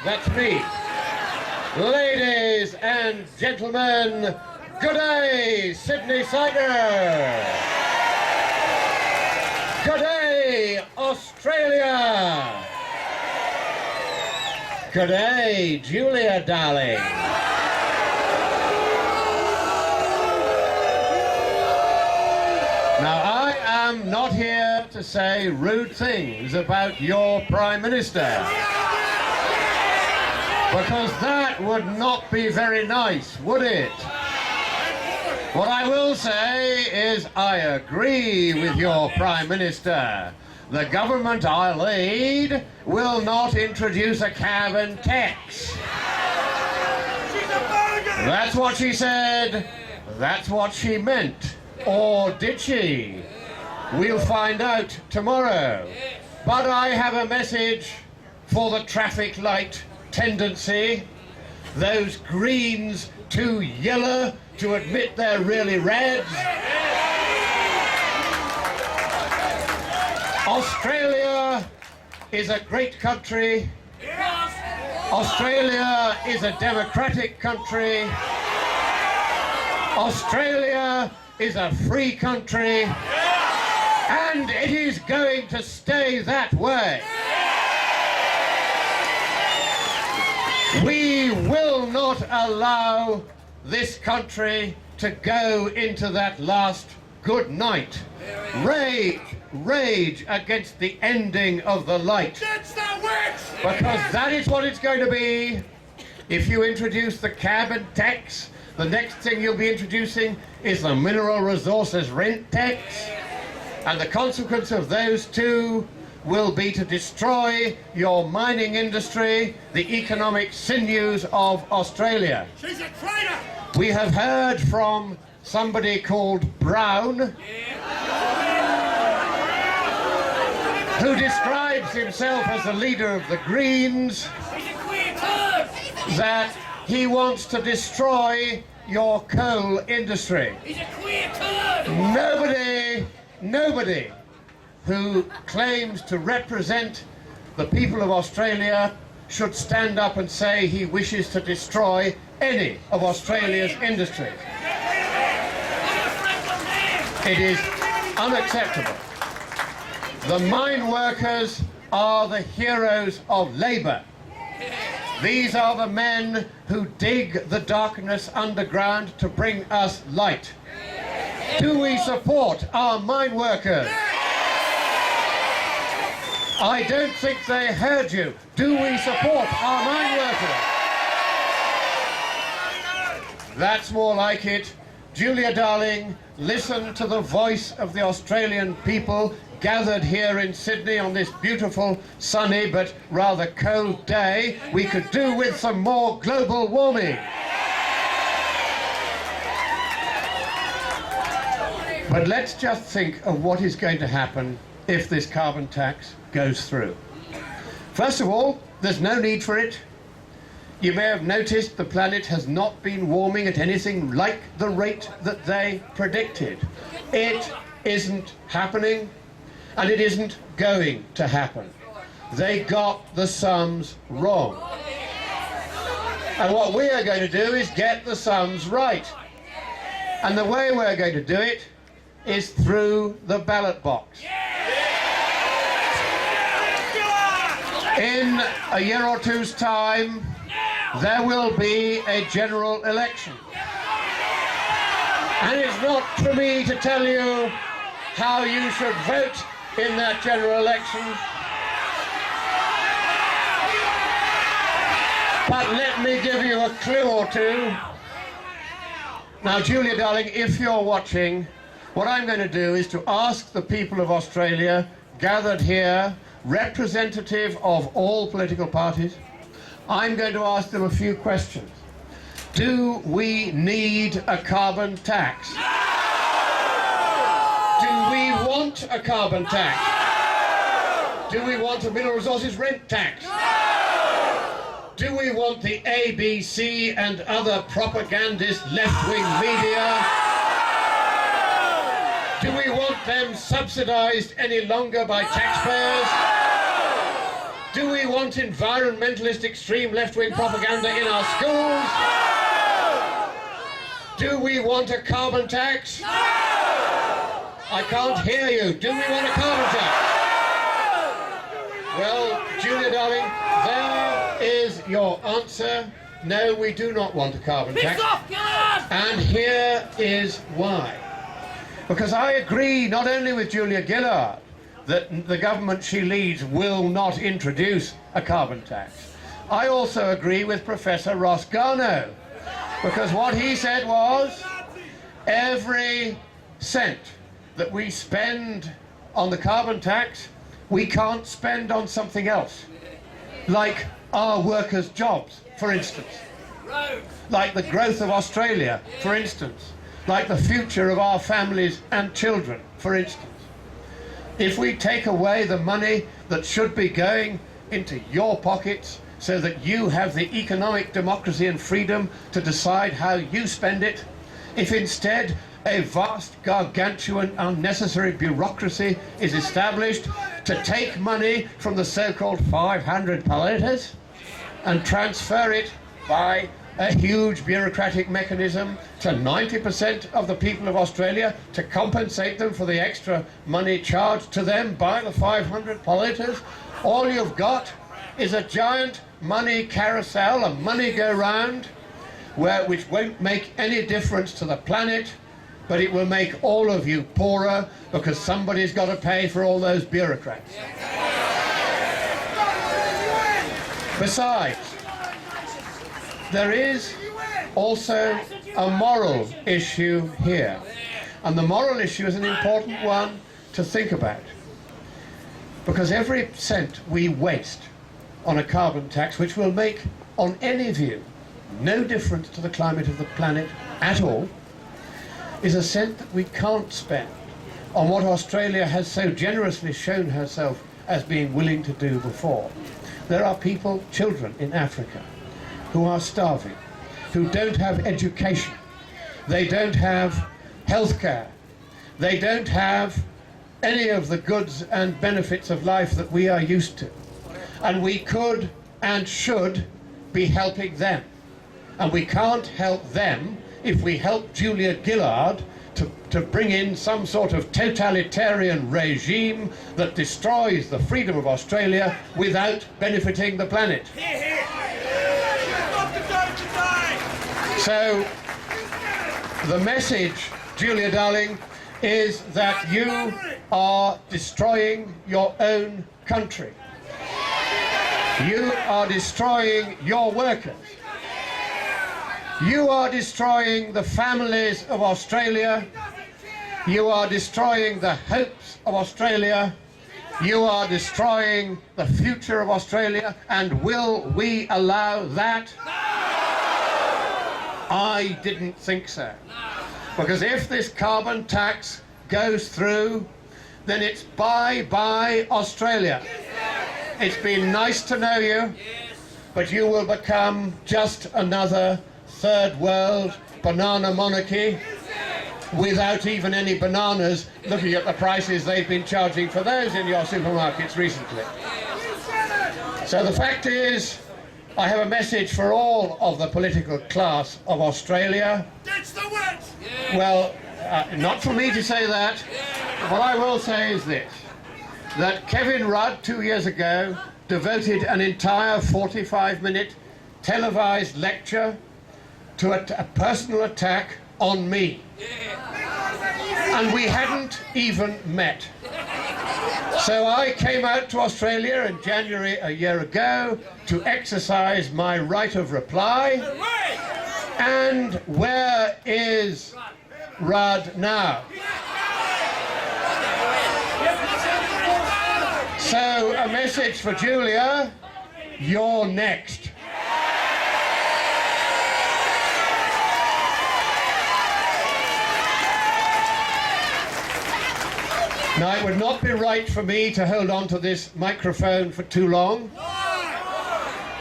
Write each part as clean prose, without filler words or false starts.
that's me. Ladies and gentlemen, good day, Sydney Sider. Good day, Australia. Good day, Julia, darling. Now, I am not here to say rude things about your Prime Minister, because that would not be very nice, would it? What I will say is I agree with your Prime Minister. The government I lead will not introduce a carbon tax. That's what she said. That's what she meant. Or did she? We'll find out tomorrow. But I have a message for the traffic light tendency. Those greens too yellow to admit they're really reds. Australia is a great country. Australia is a democratic country. Australia is a free country. And it is going to stay that way. We will not allow this country to go into that last good night. Rage against the ending of the light. Because that is what it's going to be. If you introduce the carbon tax, the next thing you'll be introducing is the mineral resources rent tax. And the consequence of those two will be to destroy your mining industry, the economic sinews of Australia. She's a traitor! We have heard from somebody called Brown, who describes himself as the leader of the Greens, that he wants to destroy your coal industry. He's a queer turd! Nobody who claims to represent the people of Australia should stand up and say he wishes to destroy any of Australia's industries. It is unacceptable. The mine workers are the heroes of Labour. These are the men who dig the darkness underground to bring us light. Do we support our mine workers? I don't think they heard you. Do we support our mine workers? That's more like it. Julia, darling, listen to the voice of the Australian people gathered here in Sydney on this beautiful, sunny but rather cold day. We could do with some more global warming. But let's just think of what is going to happen if this carbon tax goes through. First of all, there's no need for it. You may have noticed the planet has not been warming at anything like the rate that they predicted. It isn't happening, and it isn't going to happen. They got the sums wrong. And what we are going to do is get the sums right. And the way we're going to do it is through the ballot box. In a year or two's time, there will be a general election. And it's not for me to tell you how you should vote in that general election. But let me give you a clue or two. Now, Julia, darling, if you're watching, what I'm going to do is to ask the people of Australia gathered here, representative of all political parties, I'm going to ask them a few questions. Do we need a carbon tax? Do we want a carbon tax? Do we want a mineral resources rent tax? Do we want the ABC and other propagandist left-wing media? Do we want them subsidized any longer by taxpayers? Do we want environmentalist extreme left-wing propaganda in our schools? Do we want a carbon tax? I can't hear you. Do we want a carbon tax? Well, Julia darling, there is your answer. No, we do not want a carbon tax. And here is why. Because I agree not only with Julia Gillard that the government she leads will not introduce a carbon tax. I also agree with Professor Ross Garnaut, because what he said was every cent that we spend on the carbon tax, we can't spend on something else, like our workers' jobs, for instance, like the growth of Australia, for instance, like the future of our families and children, for instance. If we take away the money that should be going into your pockets so that you have the economic democracy and freedom to decide how you spend it, if instead a vast, gargantuan, unnecessary bureaucracy is established to take money from the so-called 500 palettas and transfer it by a huge bureaucratic mechanism to 90% of the people of Australia to compensate them for the extra money charged to them by the 500 palettas, all you've got is a giant money carousel, a money go-round, which won't make any difference to the planet, but it will make all of you poorer because somebody's got to pay for all those bureaucrats. Besides, there is also a moral issue here. And the moral issue is an important one to think about. Because every cent we waste on a carbon tax, which will make, on any view, no difference to the climate of the planet at all, is a cent that we can't spend on what Australia has so generously shown herself as being willing to do before. There are people, children in Africa, who are starving, who don't have education, they don't have healthcare, they don't have any of the goods and benefits of life that we are used to. And we could and should be helping them. And we can't help them if we help Julia Gillard to bring in some sort of totalitarian regime that destroys the freedom of Australia without benefiting the planet. So, the message, Julia darling, is that you are destroying your own country. You are destroying your workers. You are destroying the families of Australia. You are destroying the hopes of Australia. You are destroying the future of Australia. And will we allow that? I didn't think so. Because if this carbon tax goes through, then it's bye-bye Australia. It's been nice to know you, but you will become just another third world banana monarchy without even any bananas, looking at the prices they've been charging for those in your supermarkets recently. So the fact is, I have a message for all of the political class of Australia. Well, not for me to say that. What I will say is this, that Kevin Rudd 2 years ago devoted an entire 45-minute televised lecture to a personal attack on me. And we hadn't even met. So I came out to Australia in January a year ago to exercise my right of reply. And where is Rudd now? So a message for Julia, you're next. Now, it would not be right for me to hold on to this microphone for too long.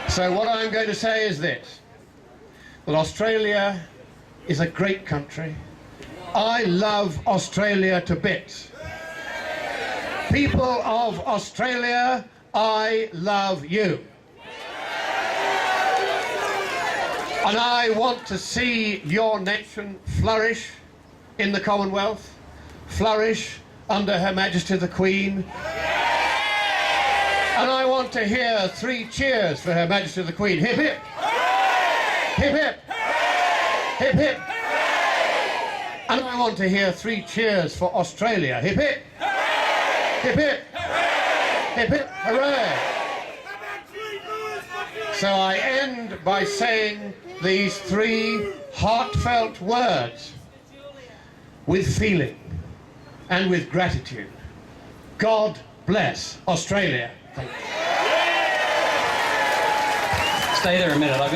So what I'm going to say is this, that Australia is a great country. I love Australia to bits. People of Australia I love you. And I want to see your nation flourish in the Commonwealth, flourish under Her Majesty the Queen. And I want to hear 3 cheers for Her Majesty the Queen. Hip hip! Hip hip! Hip hip! And I want to hear 3 cheers for Australia. Hip hip! Hip hip! Hip hip! Hooray! So I end by saying these 3 heartfelt words with feeling and with gratitude. God bless Australia. Thank you. Stay there a minute.